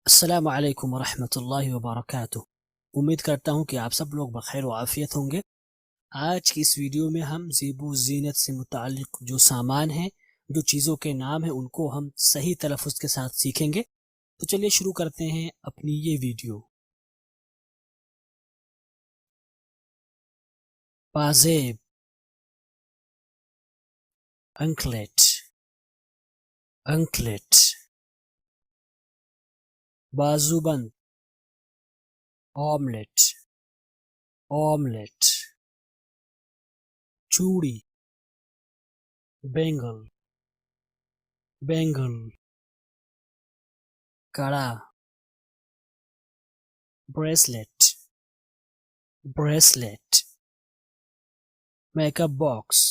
السلام علیکم ورحمۃ اللہ وبرکاتہ۔ امید کرتا ہوں کہ آپ سب لوگ بخیر و عافیت ہوں گے۔ آج کی اس ویڈیو میں ہم زیبو زینت سے متعلق جو سامان ہیں، جو چیزوں کے نام ہیں، ان کو ہم صحیح تلفظ کے ساتھ سیکھیں گے۔ تو چلیے شروع کرتے ہیں اپنی یہ ویڈیو۔ پازیب، انکلیٹ، انکلیٹ، بازوبند، آملیٹ، آملیٹ، چوڑی، بینگل، بینگل، کڑا، bracelet, bracelet, make up box,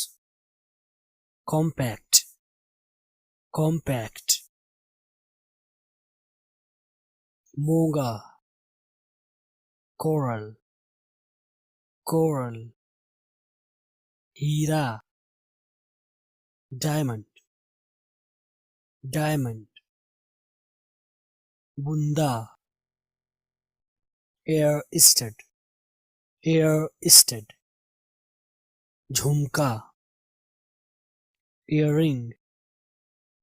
compact, compact, مونگا، کورل، کورل، ہیرا، ڈائمنڈ، ڈائمنڈ، بندا، ایئر اسٹڈ، ایئر اسٹڈ، جھمکا، earring,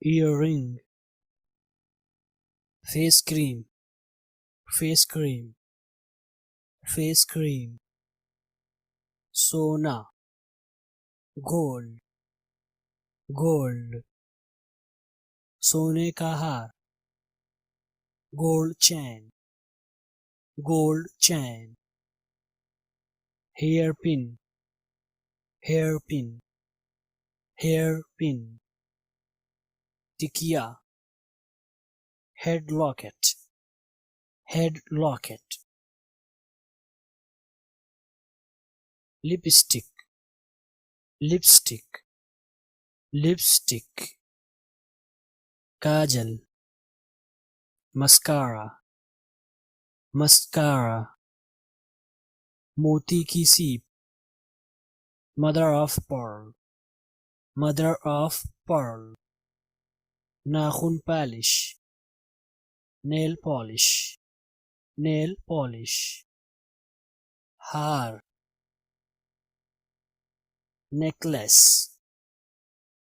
earring, face cream, face cream, face cream, سونا، gold, gold, سونے کا ہار، gold chain, gold chain, hairpin, hairpin, hairpin, ٹکیا، head locket, head locket, lipstick, lipstick, lipstick, کاجل، mascara, mascara, موتی کی سیپ، mother of pearl, mother of pearl, ناخن polish, nail polish, nail polish, ہار، نیکلیس،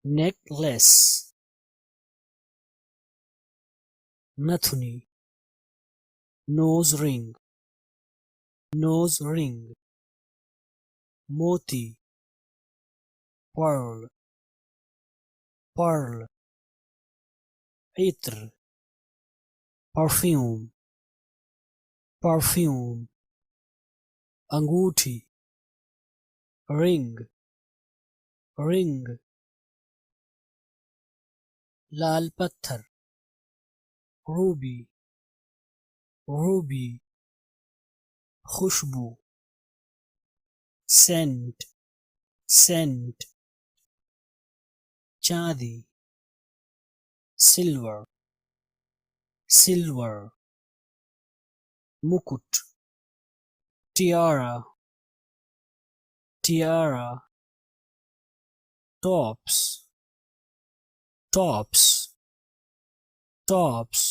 نیکلیس، نتھنی، nose ring, nose ring, موتی، pearl, pearl, عطر، پرفیوم، پرفیوم، انگوٹھی، رنگ، رنگ، لال پتھر، روبی، روبی، خوشبو، سینٹ، سینٹ، چاندی، سلور، سلور، مکٹ، tiara, tiara, tops, tops, tops,